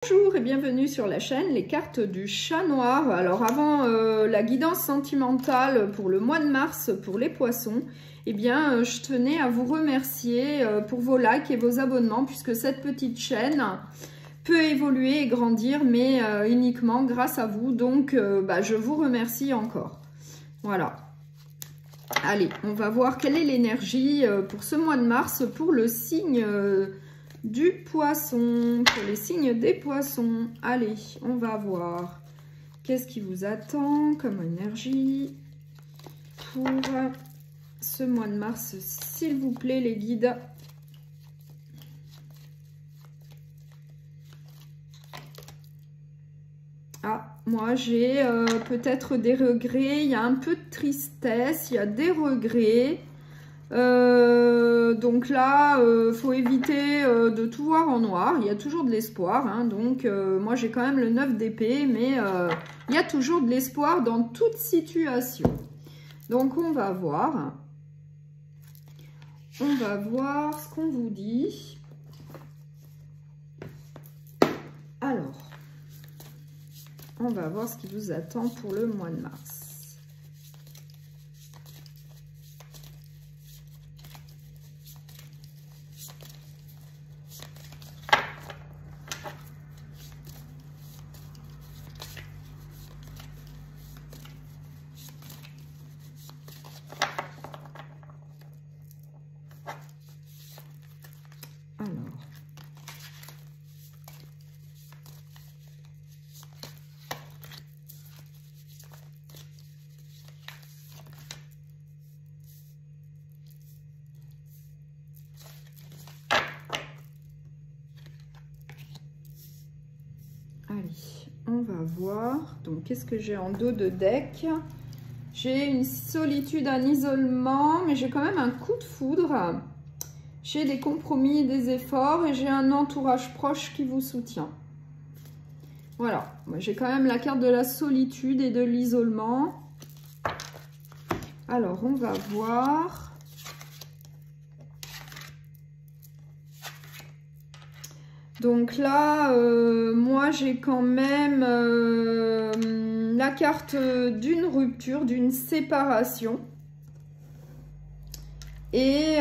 Bonjour et bienvenue sur la chaîne Les Cartes du Chat Noir. Alors avant la guidance sentimentale pour le mois de mars pour les poissons, eh bien je tenais à vous remercier pour vos likes et vos abonnements puisque cette petite chaîne peut évoluer et grandir mais uniquement grâce à vous. Donc je vous remercie encore. Voilà. Allez, on va voir quelle est l'énergie pour ce mois de mars pour le signe du poisson, pour les signes des poissons. Allez, on va voir qu'est-ce qui vous attend comme énergie pour ce mois de mars, s'il vous plaît les guides. Ah, moi j'ai peut-être des regrets, il y a un peu de tristesse, il y a des regrets. Donc là, faut éviter de tout voir en noir. Il y a toujours de l'espoir. Hein, donc, moi, j'ai quand même le 9 d'épée, mais il y a toujours de l'espoir dans toute situation. Donc, on va voir. On va voir ce qu'on vous dit. Alors, on va voir ce qui vous attend pour le mois de mars. Allez, on va voir. Donc, qu'est-ce que j'ai en dos de deck? J'ai une solitude, un isolement, mais j'ai quand même un coup de foudre. J'ai des compromis et des efforts et j'ai un entourage proche qui vous soutient. Voilà, j'ai quand même la carte de la solitude et de l'isolement. Alors, on va voir. Donc là, moi, j'ai quand même la carte d'une rupture, d'une séparation. Et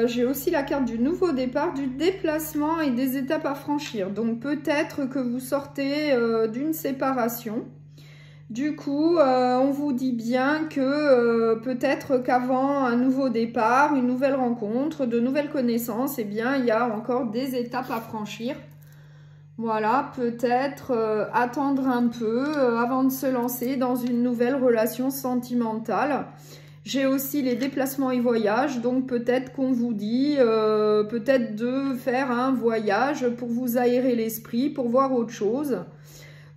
j'ai aussi la carte du nouveau départ, du déplacement et des étapes à franchir. Donc peut-être que vous sortez d'une séparation. Du coup, on vous dit bien que peut-être qu'avant un nouveau départ, une nouvelle rencontre, de nouvelles connaissances, eh bien, il y a encore des étapes à franchir. Voilà, peut-être attendre un peu avant de se lancer dans une nouvelle relation sentimentale. J'ai aussi les déplacements et voyages, donc peut-être qu'on vous dit peut-être de faire un voyage pour vous aérer l'esprit, pour voir autre chose.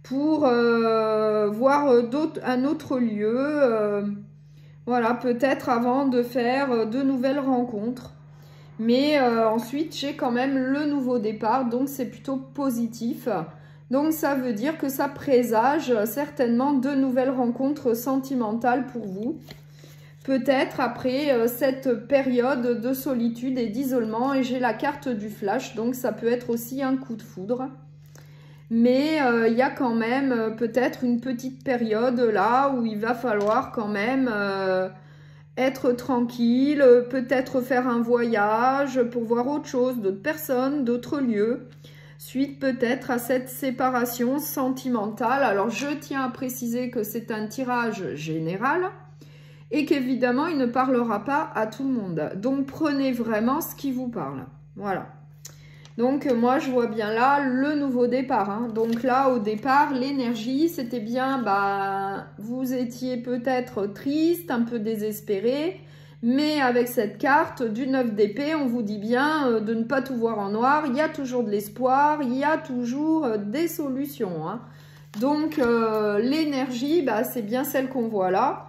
Pour voir un autre lieu, voilà, peut-être avant de faire de nouvelles rencontres. Mais ensuite, j'ai quand même le nouveau départ, donc c'est plutôt positif. Donc ça veut dire que ça présage certainement de nouvelles rencontres sentimentales pour vous. Peut-être après cette période de solitude et d'isolement, et j'ai la carte du flash, donc ça peut être aussi un coup de foudre. Mais il y a quand même peut-être une petite période là où il va falloir quand même être tranquille, peut-être faire un voyage pour voir autre chose, d'autres personnes, d'autres lieux, suite peut-être à cette séparation sentimentale. Alors je tiens à préciser que c'est un tirage général et qu'évidemment il ne parlera pas à tout le monde. Donc prenez vraiment ce qui vous parle. Voilà. Donc, moi, je vois bien là le nouveau départ. Hein. Donc là, au départ, l'énergie, c'était bien, vous étiez peut-être triste, un peu désespéré. Mais avec cette carte du 9 d'épée, on vous dit bien de ne pas tout voir en noir. Il y a toujours de l'espoir, il y a toujours des solutions. Hein. Donc, l'énergie, c'est bien celle qu'on voit là.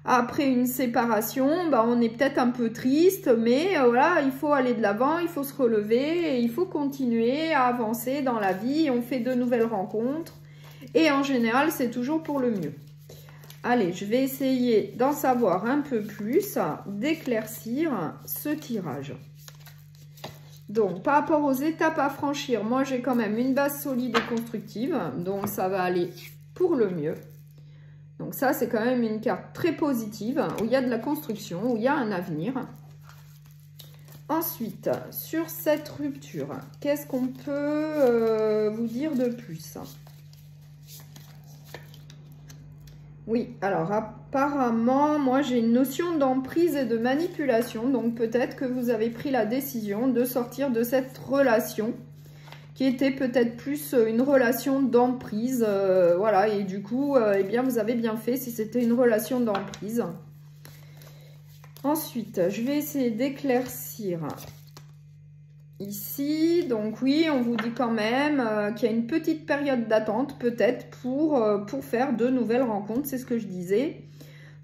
Après une séparation, on est peut-être un peu triste, mais voilà, il faut aller de l'avant, il faut se relever, et il faut continuer à avancer dans la vie. On fait de nouvelles rencontres et en général, c'est toujours pour le mieux. Allez, je vais essayer d'en savoir un peu plus, d'éclaircir ce tirage. Donc, par rapport aux étapes à franchir, moi, j'ai quand même une base solide et constructive. Donc, ça va aller pour le mieux. Donc, ça, c'est quand même une carte très positive, où il y a de la construction, où il y a un avenir. Ensuite, sur cette rupture, qu'est-ce qu'on peut vous dire de plus? Oui, alors apparemment, moi j'ai une notion d'emprise et de manipulation, donc peut-être que vous avez pris la décision de sortir de cette relation qui était peut-être plus une relation d'emprise, voilà, et du coup, eh bien vous avez bien fait si c'était une relation d'emprise. Ensuite, je vais essayer d'éclaircir ici. Donc oui, on vous dit quand même qu'il y a une petite période d'attente peut-être pour faire de nouvelles rencontres, c'est ce que je disais.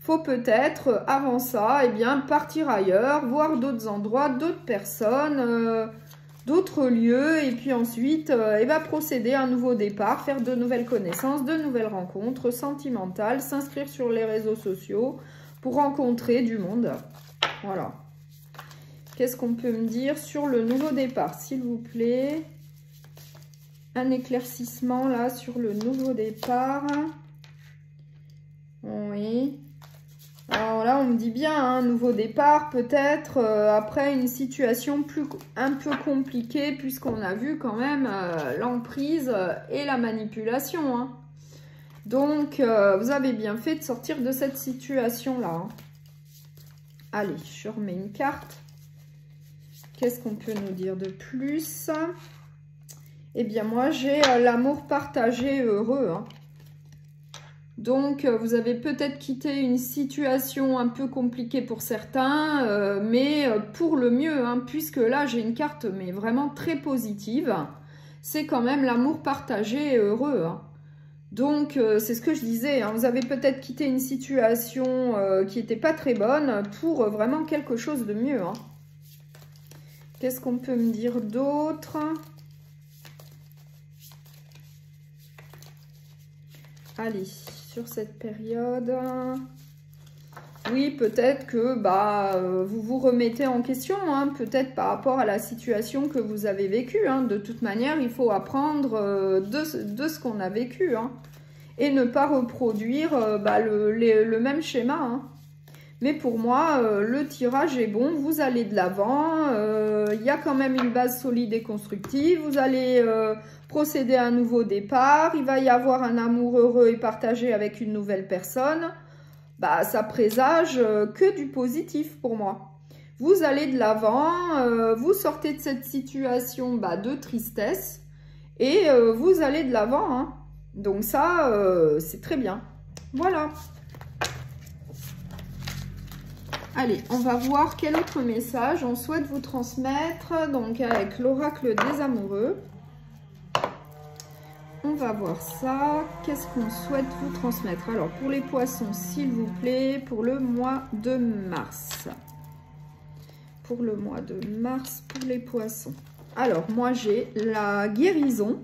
Faut peut-être avant ça, eh bien, partir ailleurs, voir d'autres endroits, d'autres personnes, d'autres lieux, et puis ensuite eh ben, procéder à un nouveau départ, faire de nouvelles connaissances, de nouvelles rencontres sentimentales, s'inscrire sur les réseaux sociaux pour rencontrer du monde. Voilà. Qu'est-ce qu'on peut me dire sur le nouveau départ, s'il vous plaît? Un éclaircissement là sur le nouveau départ. Oui. Alors là, on me dit bien, un nouveau départ, peut-être après une situation un peu compliquée, puisqu'on a vu quand même l'emprise et la manipulation. Hein. Donc, vous avez bien fait de sortir de cette situation-là. Hein. Allez, je remets une carte. Qu'est-ce qu'on peut nous dire de plus? Eh bien, moi, j'ai l'amour partagé heureux. Hein. Donc, vous avez peut-être quitté une situation un peu compliquée pour certains, mais pour le mieux, hein, puisque là, j'ai une carte, mais vraiment très positive. C'est quand même l'amour partagé heureux. Hein. Donc, c'est ce que je disais, hein, vous avez peut-être quitté une situation qui n'était pas très bonne pour vraiment quelque chose de mieux. Hein. Qu'est-ce qu'on peut me dire d'autre? Allez, sur cette période, oui, peut-être que vous vous remettez en question, hein, peut-être par rapport à la situation que vous avez vécue. Hein. De toute manière, il faut apprendre de ce qu'on a vécu hein, et ne pas reproduire le même schéma. Hein. Mais pour moi, le tirage est bon, vous allez de l'avant, il y a quand même une base solide et constructive, vous allez procéder à un nouveau départ, il va y avoir un amour heureux et partagé avec une nouvelle personne. Bah, ça présage que du positif pour moi. Vous allez de l'avant, vous sortez de cette situation de tristesse et vous allez de l'avant. Hein. Donc ça, c'est très bien. Voilà. Allez, on va voir quel autre message on souhaite vous transmettre. Donc, avec l'oracle des amoureux. On va voir ça. Qu'est-ce qu'on souhaite vous transmettre? Alors, pour les poissons, s'il vous plaît, pour le mois de mars. Pour le mois de mars, pour les poissons. Alors, moi, j'ai la guérison.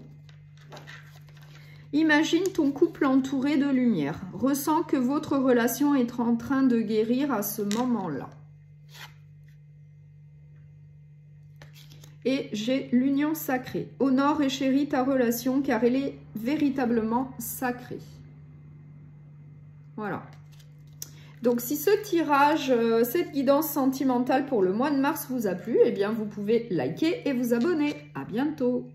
Imagine ton couple entouré de lumière. Ressens que votre relation est en train de guérir à ce moment-là. Et j'ai l'union sacrée. Honore et chéris ta relation car elle est véritablement sacrée. Voilà. Donc, si ce tirage, cette guidance sentimentale pour le mois de mars vous a plu, eh bien, vous pouvez liker et vous abonner. À bientôt.